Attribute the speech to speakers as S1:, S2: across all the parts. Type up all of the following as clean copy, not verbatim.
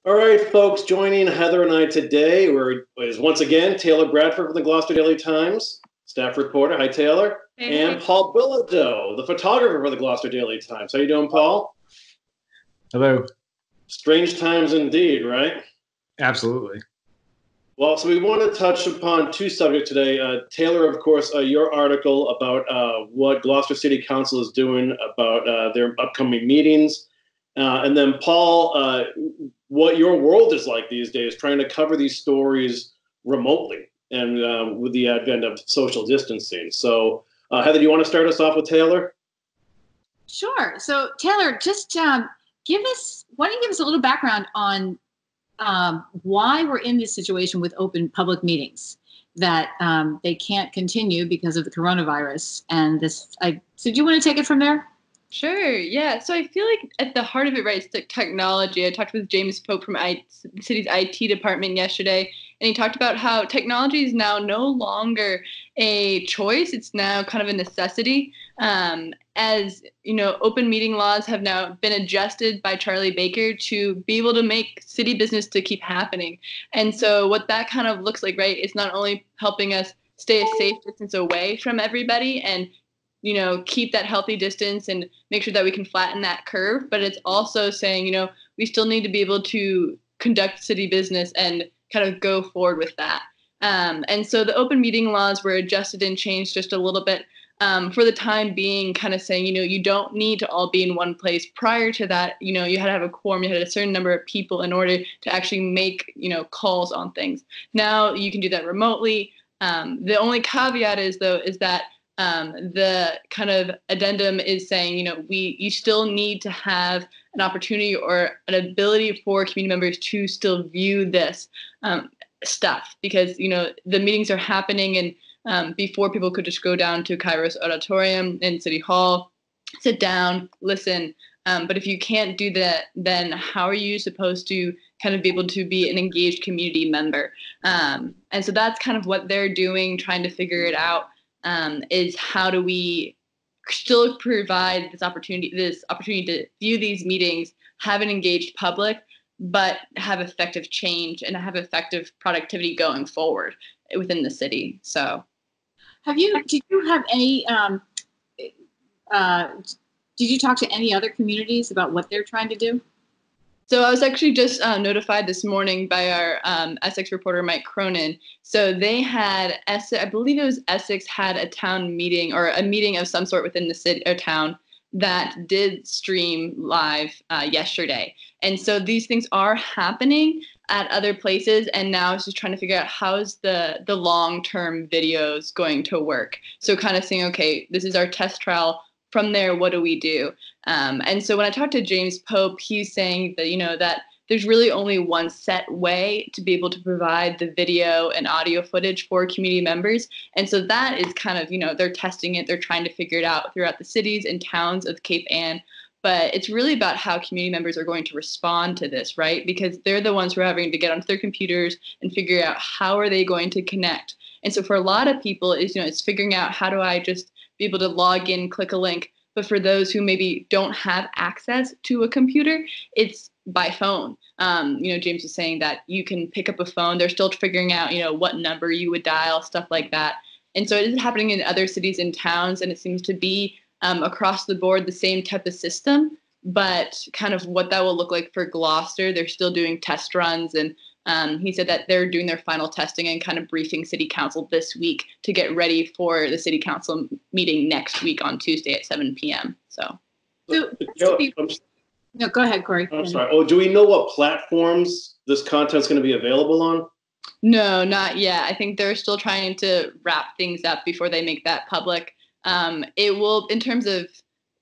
S1: All right, folks, joining Heather and I today is once again Taylor Bradford from the Gloucester Daily Times, staff reporter. Hi, Taylor.
S2: Hey.
S1: And Paul Bilodeau, the photographer for the Gloucester Daily Times. How you doing, Paul?
S3: Hello.
S1: Strange times indeed, right?
S3: Absolutely.
S1: Well, so we want to touch upon two subjects today. Taylor, of course, your article about what Gloucester City Council is doing about their upcoming meetings. And then, Paul, what your world is like these days, trying to cover these stories remotely and with the advent of social distancing. So, Heather, do you want to start us off with Taylor?
S2: Sure. So, Taylor, just why don't you give us a little background on why we're in this situation with open public meetings, that they can't continue because of the coronavirus. And so do you want to take it from there?
S4: Sure. Yeah. So I feel like at the heart of it, right, it's the technology. I talked with James Pope from the city's IT department yesterday, and he talked about how technology is now no longer a choice. It's now kind of a necessity. As you know, open meeting laws have now been adjusted by Charlie Baker to be able to make city business to keep happening. And so what that kind of looks like, right, is not only helping us stay a safe distance away from everybody and keep that healthy distance and make sure that we can flatten that curve. But it's also saying, we still need to be able to conduct city business and kind of go forward with that. And so the open meeting laws were adjusted and changed just a little bit for the time being, kind of saying, you don't need to all be in one place. Prior to that, you had to have a quorum. You had a certain number of people in order to actually make, calls on things. Now you can do that remotely. The only caveat is that the kind of addendum is saying, you still need to have an opportunity or an ability for community members to still view this stuff, because, the meetings are happening and before people could just go down to Kairos Auditorium in City Hall, sit down, listen. But if you can't do that, then how are you supposed to kind of be able to be an engaged community member? And so that's kind of what they're doing, trying to figure it out. Is how do we still provide this opportunity to view these meetings, have an engaged public, but have effective change and have effective productivity going forward within the city. So,
S2: did you have any? Did you talk to any other communities about what they're trying to do?
S4: So I was actually just notified this morning by our Essex reporter, Mike Cronin. So they had, I believe it was Essex, had a town meeting or a meeting of some sort within the city or town that did stream live yesterday. And so these things are happening at other places. And now it's just trying to figure out how's the long-term videos going to work. So kind of saying, okay, this is our test trial. From there, what do we do? And so when I talked to James Pope, he's saying that, that there's really only one set way to be able to provide the video and audio footage for community members. And so that is kind of, they're testing it. They're trying to figure it out throughout the cities and towns of Cape Ann. But it's really about how community members are going to respond to this, right? Because they're the ones who are having to get onto their computers and figure out how are they going to connect. And so for a lot of people, it's figuring out how do I just be able to log in, click a link. But for those who maybe don't have access to a computer, it's by phone. James was saying that you can pick up a phone. They're still figuring out, what number you would dial, stuff like that. And so it is happening in other cities and towns, and it seems to be across the board the same type of system. But kind of what that will look like for Gloucester, they're still doing test runs, and he said that they're doing their final testing and kind of briefing City Council this week to get ready for the City Council meeting next week on Tuesday at 7 p.m. So
S2: no, go ahead, Kory.
S1: I'm sorry. Oh, do we know what platforms this content's going to be available on?
S4: No, not yet. I think they're still trying to wrap things up before they make that public. It will, in terms of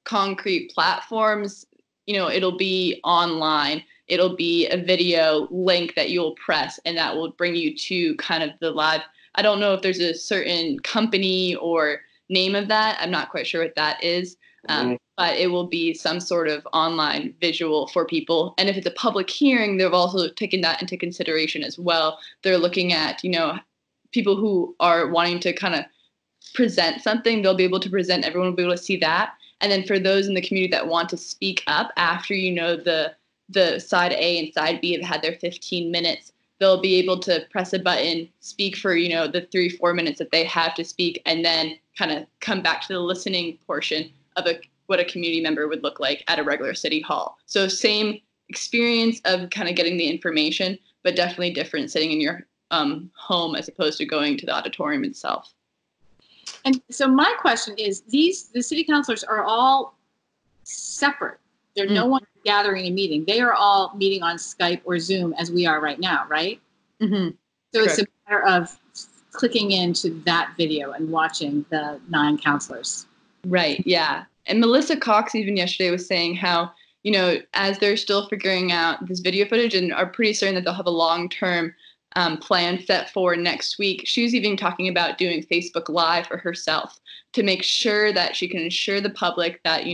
S4: concrete platforms, it'll be online. It'll be a video link that you'll press, and that will bring you to kind of the live. I don't know if there's a certain company or name of that. I'm not quite sure what that is, but it will be some sort of online visual for people. And if it's a public hearing, they've also taken that into consideration as well. They're looking at, people who are wanting to kind of present something. They'll be able to present. Everyone will be able to see that. And then for those in the community that want to speak up after, the side A and side B have had their 15 minutes, they'll be able to press a button, speak for, the 3-4 minutes that they have to speak, and then kind of come back to the listening portion of what a community member would look like at a regular city hall. So same experience of kind of getting the information, but definitely different sitting in your home as opposed to going to the auditorium itself.
S2: And so my question is, the city councilors are all separate. There's no one gathering a meeting. They are all meeting on Skype or Zoom as we are right now, right?
S4: Mm-hmm.
S2: So Correct. It's a matter of clicking into that video and watching the 9 councilors.
S4: Right, yeah. And Melissa Cox even yesterday was saying how, as they're still figuring out this video footage and are pretty certain that they'll have a long-term plan set for next week, she was even talking about doing Facebook Live for herself to make sure that she can assure the public that,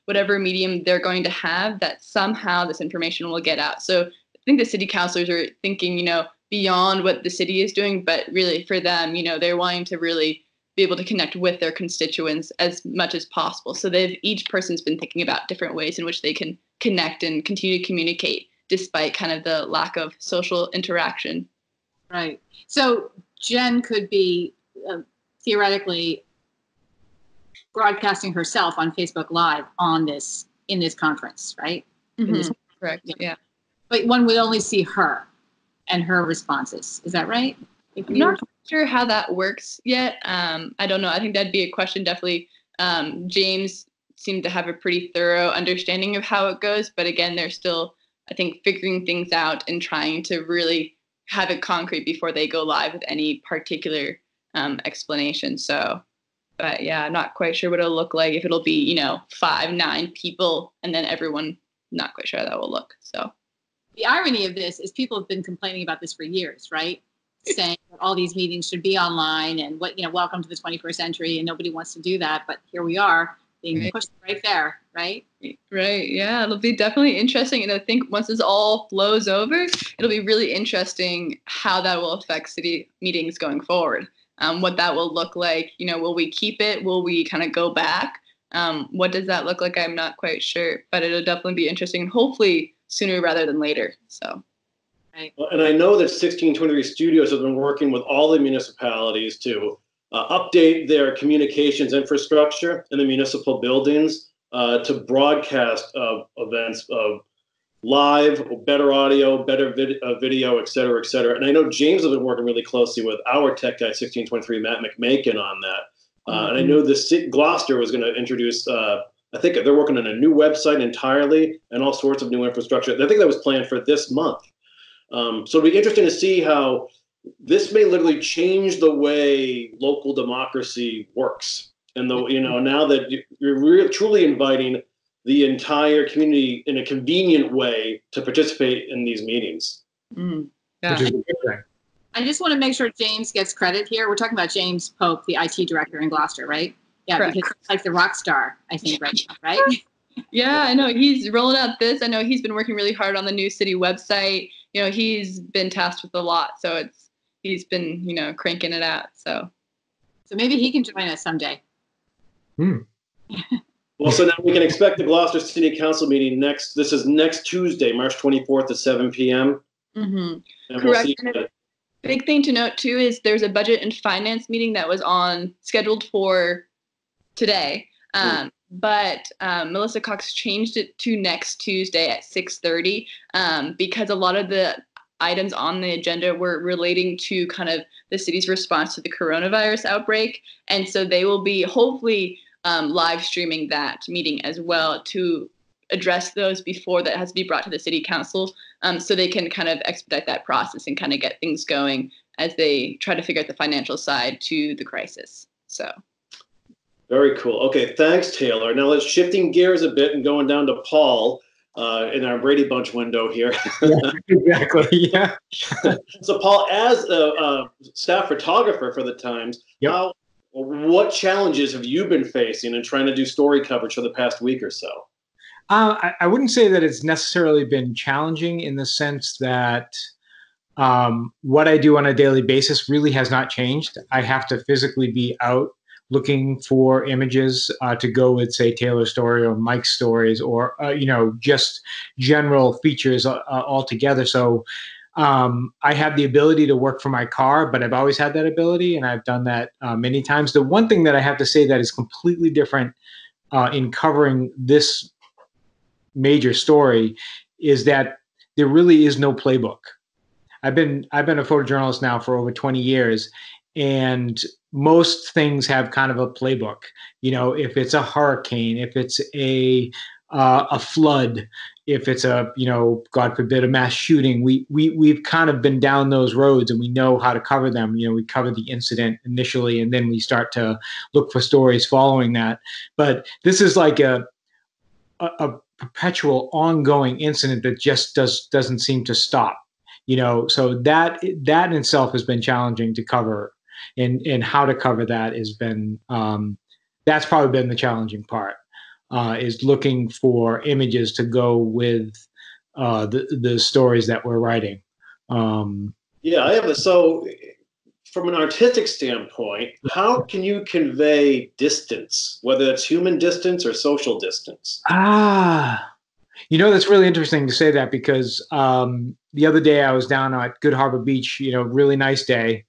S4: whatever medium they're going to have, that somehow this information will get out. So I think the city councilors are thinking, beyond what the city is doing, but really for them, they're wanting to really be able to connect with their constituents as much as possible. So each person's been thinking about different ways in which they can connect and continue to communicate despite kind of the lack of social interaction.
S2: Right. So Jen could be theoretically broadcasting herself on Facebook Live in this conference, right?
S4: Mm-hmm. Correct. Yeah.
S2: But one would only see her and her responses. Is that right?
S4: I'm not sure how that works yet. I don't know. I think that'd be a question. Definitely. James seemed to have a pretty thorough understanding of how it goes, but again, they're still, I think, figuring things out and trying to really have it concrete before they go live with any particular explanation. So, but yeah, I'm not quite sure what it'll look like, if it'll be, 5, 9 people, and then everyone, not quite sure how that will look. So
S2: the irony of this is people have been complaining about this for years, right? Saying that all these meetings should be online and welcome to the 21st century, and nobody wants to do that. But here we are being pushed right there, right?
S4: Right. Yeah, it'll be definitely interesting. And I think once this all flows over, it'll be really interesting how that will affect city meetings going forward. What that will look like. Will we keep it? Will we kind of go back? What does that look like? I'm not quite sure, but it'll definitely be interesting, and hopefully sooner rather than later. So.
S1: Right. And I know that 1623 Studios have been working with all the municipalities to update their communications infrastructure in the municipal buildings to broadcast events live, better audio, better video, et cetera, et cetera. And I know James has been working really closely with our tech guy, 1623, Matt McMakin, on that. And I know Gloucester was going to introduce, I think they're working on a new website entirely and all sorts of new infrastructure. I think that was planned for this month. So it'll be interesting to see how this may literally change the way local democracy works. And now that you're truly inviting the entire community in a convenient way to participate in these meetings.
S2: Mm-hmm. Yeah. I just want to make sure James gets credit here. We're talking about James Pope, the IT director in Gloucester, right? Yeah, Correct. Because he's like the rock star, I think, right now, right?
S4: Yeah, I know. He's rolling out this. I know he's been working really hard on the new city website. He's been tasked with a lot. So he's been, cranking it out. So
S2: maybe he can join us someday.
S1: Well, so now we can expect the Gloucester City Council meeting next Tuesday, March 24th at 7 p.m.
S4: Mm-hmm. Correct. We'll big thing to note, too, is there's a budget and finance meeting that was scheduled for today. But Melissa Cox changed it to next Tuesday at 6:30 because a lot of the items on the agenda were relating to kind of the city's response to the coronavirus outbreak. And so they will be hopefully live streaming that meeting as well to address those before that has to be brought to the city council so they can kind of expedite that process and kind of get things going as they try to figure out the financial side to the crisis. So.
S1: Very cool. Okay, thanks, Taylor. Now let's shifting gears a bit and going down to Paul in our Brady Bunch window here.
S3: Yeah, exactly. Yeah.
S1: So, Paul, as a staff photographer for the Times, what challenges have you been facing in trying to do story coverage for the past week or so?
S3: I wouldn't say that it's necessarily been challenging in the sense that what I do on a daily basis really has not changed. I have to physically be out looking for images to go with, say, Taylor's story or Mike's stories, or just general features altogether. So I have the ability to work from my car, but I've always had that ability, and I've done that many times. The one thing that I have to say that is completely different in covering this major story is that there really is no playbook. I've been a photojournalist now for over 20 years, and most things have kind of a playbook. If it's a hurricane, if it's a flood, if it's a God forbid, a mass shooting, we've kind of been down those roads and we know how to cover them. We cover the incident initially, and then we start to look for stories following that. But this is like a perpetual, ongoing incident that just doesn't seem to stop. So that in itself has been challenging to cover, and how to cover that has been that's probably been the challenging part, is looking for images to go with the stories that we're writing.
S1: So from an artistic standpoint, how can you convey distance, whether it's human distance or social distance?
S3: That's really interesting to say that, because the other day I was down at Good Harbor Beach, really nice day.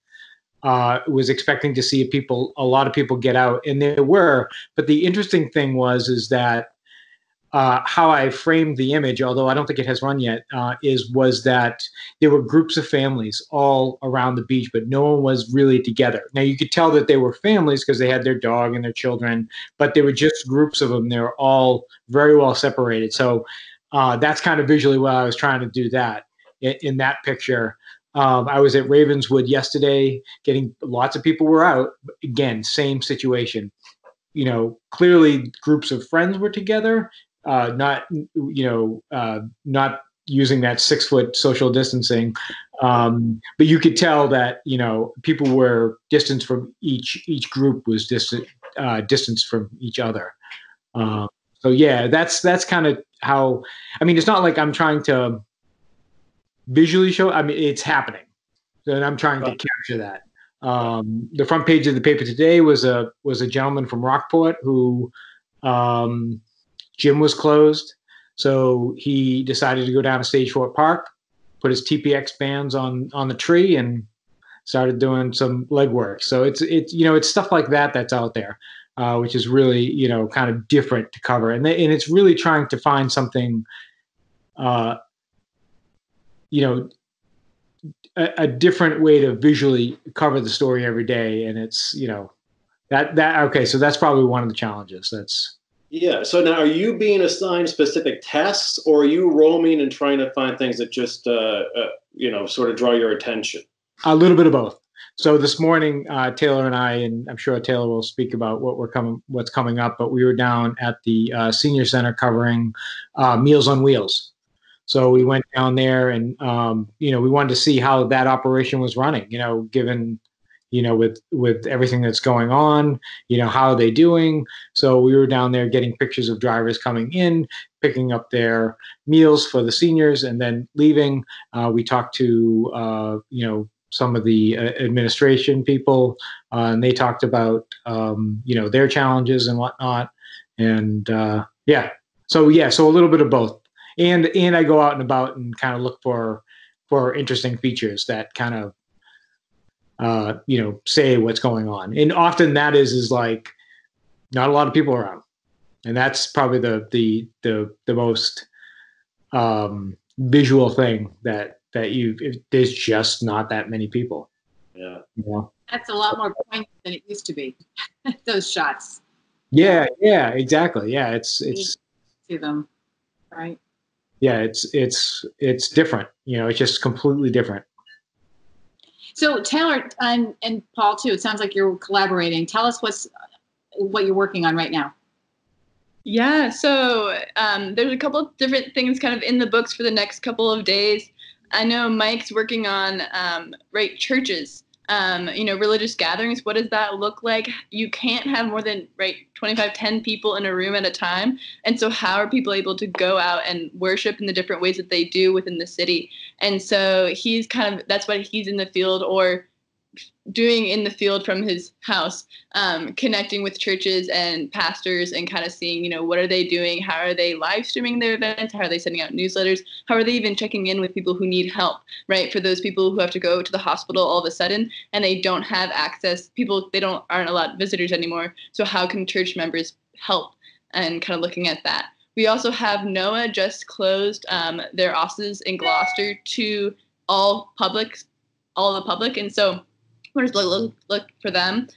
S3: Was expecting to see a lot of people get out, and there were. But the interesting thing is that how I framed the image, although I don't think it has run yet, was that there were groups of families all around the beach, but no one was really together. Now you could tell that they were families because they had their dog and their children, but they were just groups of them. They were all very well separated. So that's kind of visually what I was trying to do that in that picture. I was at Ravenswood yesterday, getting lots of people were out. Again, same situation. Clearly groups of friends were together, not using that 6 foot social distancing. But you could tell that, people were distanced from each group was distanced from each other. So yeah, that's kind of how, it's not like I'm trying to visually show, it's happening. And I'm trying to capture that. The front page of the paper today was a gentleman from Rockport who gym was closed, so he decided to go down to Stage Fort Park, put his TPX bands on the tree, and started doing some leg work. So it's stuff like that that's out there, which is really kind of different to cover, and it's really trying to find something, a different way to visually cover the story every day. And it's, okay. So that's probably one of the challenges.
S1: So now, are you being assigned specific tasks, or are you roaming and trying to find things that just, sort of draw your attention?
S3: A little bit of both. So this morning, Taylor and I, and I'm sure Taylor will speak about what's coming up, but we were down at the senior center covering Meals on Wheels. So we went down there, and we wanted to see how that operation was running. Given with everything that's going on, how are they doing? So we were down there getting pictures of drivers coming in, picking up their meals for the seniors, and then leaving. We talked to some of the administration people, and they talked about their challenges and whatnot. And so a little bit of both. And I go out and about and kind of look for interesting features that kind of say what's going on. And often that is like not a lot of people around, and that's probably the most visual thing that there's just not that many people.
S1: Yeah.
S2: That's a lot more poignant than it used to be. Those shots.
S3: Yeah, exactly. Yeah, it's
S2: to them, right?
S3: Yeah, it's different. It's just completely different.
S2: So Taylor and Paul too, it sounds like you're collaborating. Tell us what you're working on right now.
S4: Yeah, so there's a couple of different things kind of in the books for the next couple of days. I know Mike's working on churches, religious gatherings. What does that look like? You can't have more than 10 people in a room at a time. And so how are people able to go out and worship in the different ways that they do within the city? And so that's why he's in the field, or doing in the field from his house, connecting with churches and pastors and kind of seeing, what are they doing? How are they live streaming their events? How are they sending out newsletters? How are they even checking in with people who need help, right? For those people who have to go to the hospital all of a sudden and they don't have access, aren't allowed visitors anymore. So how can church members help? And kind of looking at that. We also have NOAA just closed their offices in Gloucester to all the public. And so we're just look for them.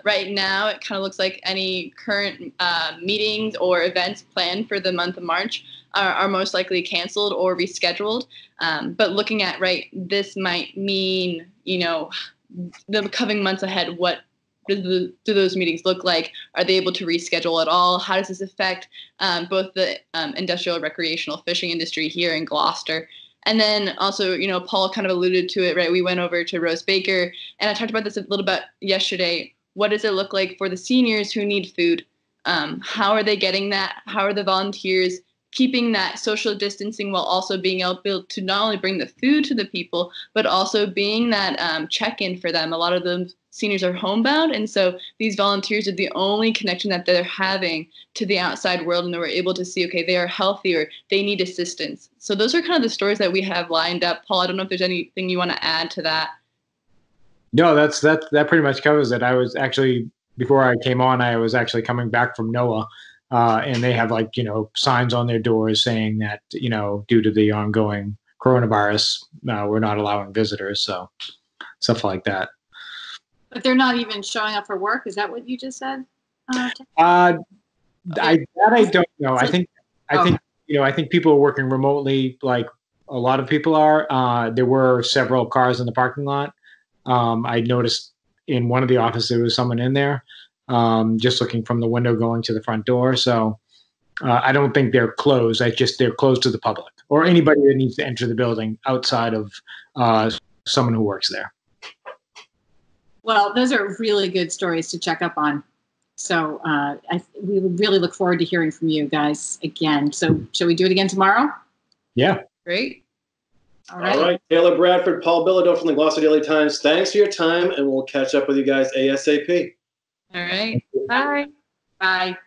S4: Right now, it kind of looks like any current meetings or events planned for the month of March are most likely canceled or rescheduled. But looking at, this might mean, the coming months ahead, what do those meetings look like? Are they able to reschedule at all? How does this affect both the industrial recreational fishing industry here in Gloucester? And then also, Paul kind of alluded to it, right? We went over to Rose Baker, and I talked about this a little bit yesterday. What does it look like for the seniors who need food? How are they getting that? How are the volunteers keeping that social distancing while also being able to not only bring the food to the people, but also being that check-in for them? A lot of them seniors are homebound, and so these volunteers are the only connection that they're having to the outside world, and they were able to see, okay, they are healthy or they need assistance. So those are kind of the stories that we have lined up. Paul, I don't know if there's anything you want to add to that.
S3: No, that pretty much covers it. I was actually, before I came on, I was actually coming back from NOAA, and they have signs on their doors saying that, due to the ongoing coronavirus, we're not allowing visitors. So stuff like that.
S2: But they're not even showing up for work. Is that what you just said?
S3: I don't know. I think people are working remotely, like a lot of people are. There were several cars in the parking lot. I noticed in one of the offices there was someone in there, just looking from the window going to the front door. So I don't think they're closed. They're closed to the public or anybody that needs to enter the building outside of someone who works there.
S2: Well, those are really good stories to check up on. So we really look forward to hearing from you guys again. So shall we do it again tomorrow?
S3: Yeah.
S4: Great.
S1: All right. Taylor Bradford, Paul Bilodeau from the Gloucester Daily Times. Thanks for your time, and we'll catch up with you guys ASAP.
S4: All right. Bye.
S2: Bye.